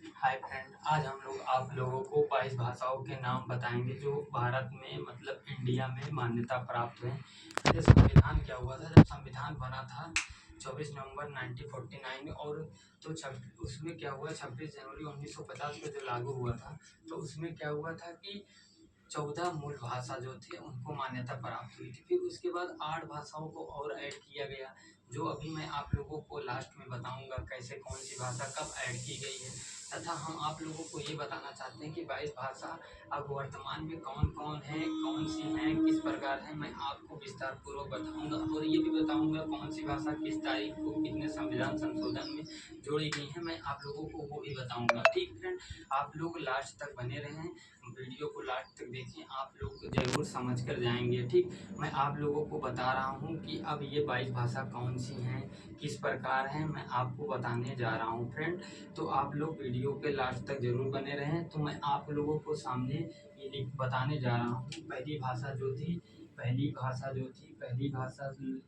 Hi friend, आज हम लोग आप लोगों को 22 भाषाओं के नाम बताएंगे जो भारत में मतलब इंडिया में मान्यता प्राप्त हैं। पहले संविधान क्या हुआ था, जब संविधान बना था 24 नवंबर 1949 और तो उसमें क्या हुआ 26 जनवरी 1950 को जो लागू हुआ था, तो उसमें क्या हुआ था कि 14 मूल भाषा जो थे उनको मान्यता प्राप्त हुई थी। फिर उसके बाद 8 भाषाओं को और ऐड किया गया, जो अभी मैं आप लोगों को लास्ट में बताऊंगा कैसे कौन सी भाषा कब ऐड की गई है। तथा हम आप लोगों को ये बताना चाहते हैं कि 22 भाषा अब वर्तमान में कौन कौन है, कौन सी हैं, किस प्रकार है, मैं आपको विस्तार पूर्वक बताऊंगा और ये भी बताऊंगा कौन सी भाषा किस तारीख को कितने संविधान संशोधन में जोड़ी गई है, मैं आप लोगों को वो भी बताऊंगा। ठीक फ्रेंड, आप लोग लास्ट तक बने रहें, वीडियो को लास्ट तक देखें, आप लोग जरूर समझ कर जाएंगे। ठीक, मैं आप लोगों को बता रहा हूँ कि अब ये 22 भाषा कौन सी हैं, किस प्रकार हैं, मैं आपको बताने जा रहा हूँ फ्रेंड। तो आप लोग वीडियो के लास्ट तक जरूर बने रहें। तो मैं आप लोगों को सामने ये बताने जा रहा हूँ। पहली भाषा जो थी, पहली भाषा थी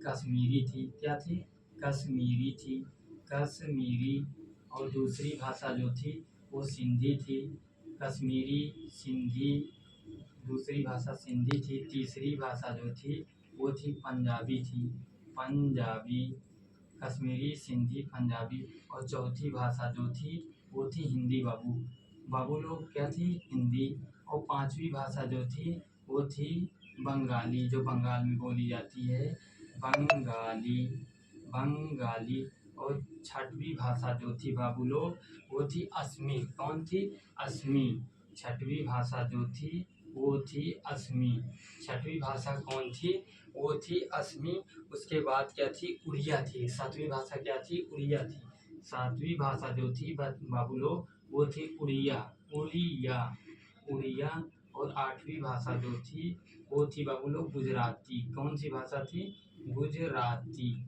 कश्मीरी थी। क्या थी? कश्मीरी थी, कश्मीरी। और दूसरी भाषा जो थी वो सिंधी थी, कश्मीरी सिंधी। दूसरी भाषा सिंधी थी। तीसरी भाषा जो थी वो थी पंजाबी थी, पंजाबी। कश्मीरी, सिंधी, पंजाबी। और चौथी भाषा जो थी वो थी हिंदी। बाबू बाबू लोग क्या थी? हिंदी। और पांचवी भाषा जो थी वो थी बंगाली, जो बंगाल में बोली जाती है, बंगाली, बंगाली। और छठवीं भाषा जो थी बाबू लोग वो थी असमी। कौन थी? असमी। छठवीं भाषा जो थी वो थी असमी। छठवीं भाषा कौन थी? वो थी असमी। उसके बाद क्या थी? उड़िया थी। सातवीं भाषा क्या थी? उड़िया थी। सातवीं भाषा जो थी बाबू लोग वो थी उड़िया, उड़िया, उड़िया। और आठवीं भाषा जो थी वो थी बाबू लोग गुजराती। कौन सी भाषा थी? गुजराती,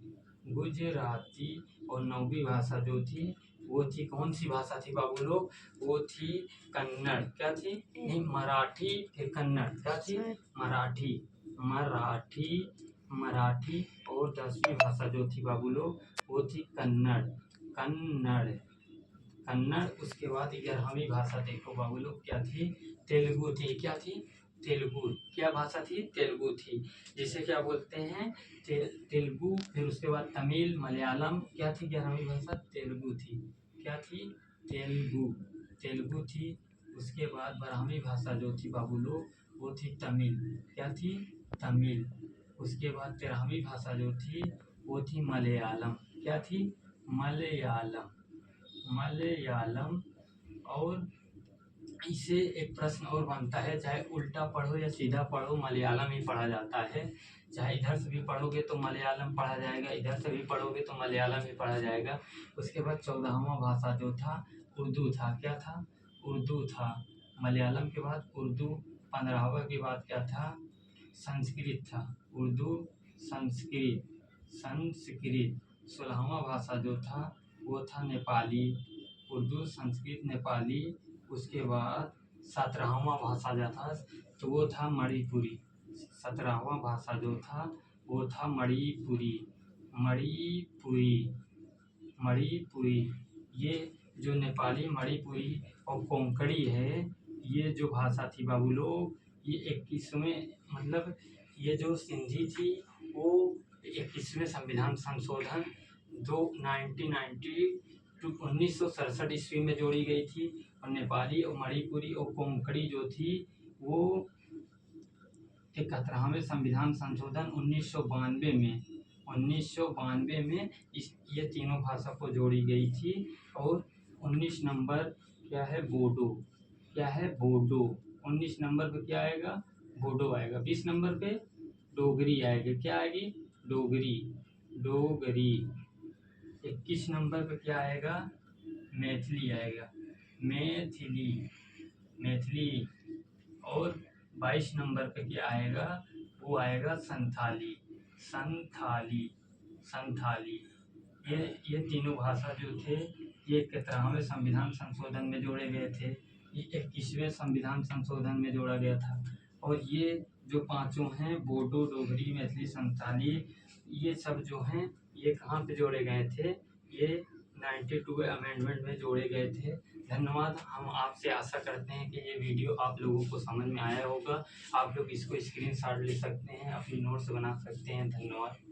गुजराती। और नौवीं भाषा जो थी वो थी, कौन सी भाषा थी बाबू लोग? वो थी कन्नड़। क्या थी? नहीं, मराठी फिर कन्नड़। क्या थी? मराठी, मराठी, मराठी। और 10वीं भाषा जो थी बाबू लोग वो थी कन्नड़, कन्नड़, कन्नड़। उसके बाद 11वीं भाषा देखो बाबू लोग क्या थी? तेलुगु थी। क्या थी? तेलुगु। क्या भाषा थी? तेलुगु थी, जिसे क्या बोलते हैं? तेलुगु। फिर उसके बाद तमिल, मलयालम। क्या थी 11वीं भाषा? तेलुगु थी। क्या थी? तेलुगु, तेलुगु थी। उसके बाद 12वीं भाषा जो थी बाबू लोग वो थी तमिल। क्या थी? तमिल। उसके बाद 13वीं भाषा जो थी वो थी मलयालम। क्या थी? मलयालम, मलयालम। और इससे एक प्रश्न और बनता है, चाहे उल्टा पढ़ो या सीधा पढ़ो मलयालम ही पढ़ा जाता है। चाहे इधर से भी पढ़ोगे तो मलयालम पढ़ा जाएगा, इधर से भी पढ़ोगे तो मलयालम ही पढ़ा जाएगा। उसके बाद 14वां भाषा जो था उर्दू था। क्या था? उर्दू था। मलयालम के बाद उर्दू। 15वां के बाद क्या था? संस्कृत था। उर्दू, संस्कृत, संस्कृत। 16वां भाषा जो था वो था नेपाली। उर्दू, संस्कृत, नेपाली। उसके बाद 17वां भाषा जो था तो वो था मणिपुरी। 17वां भाषा जो था वो था मणिपुरी, मणिपुरी, मणिपुरी। ये जो नेपाली, मणिपुरी और कोंकणी है, ये जो भाषा थी बाबू लोग, ये 21वें मतलब ये जो सिंधी थी वो 21वें संविधान संशोधन जो 1967 ईस्वी में जोड़ी गई थी। और नेपाली और मणिपुरी और कोंकणी जो थी वो 71वें संविधान संशोधन 1992 में ये तीनों भाषा को जोड़ी गई थी। और 19 नंबर क्या है? बोडो। क्या है? बोडो। 19 नंबर पे क्या आएगा? बोडो आएगा। 20 नंबर पे डोगरी आएगी। क्या आएगी? डोगरी, डोगरी। 21 नंबर पे क्या आएगा? मैथिली आएगा, मैथिली, मैथिली। और 22 नंबर पे क्या आएगा? वो आएगा संथाली, संथाली, संथाली। ये तीनों भाषा जो थे ये 71वें संविधान संशोधन में जोड़े गए थे। ये 21वें संविधान संशोधन में जोड़ा गया था। और ये जो पांचों हैं बोडो, डोगरी, मैथिली, संथाली, ये सब जो हैं ये कहाँ पे जोड़े गए थे? ये 92वें अमेंडमेंट में जोड़े गए थे। धन्यवाद। हम आपसे आशा करते हैं कि ये वीडियो आप लोगों को समझ में आया होगा। आप लोग इसको स्क्रीनशॉट ले सकते हैं, अपनी नोट्स बना सकते हैं। धन्यवाद।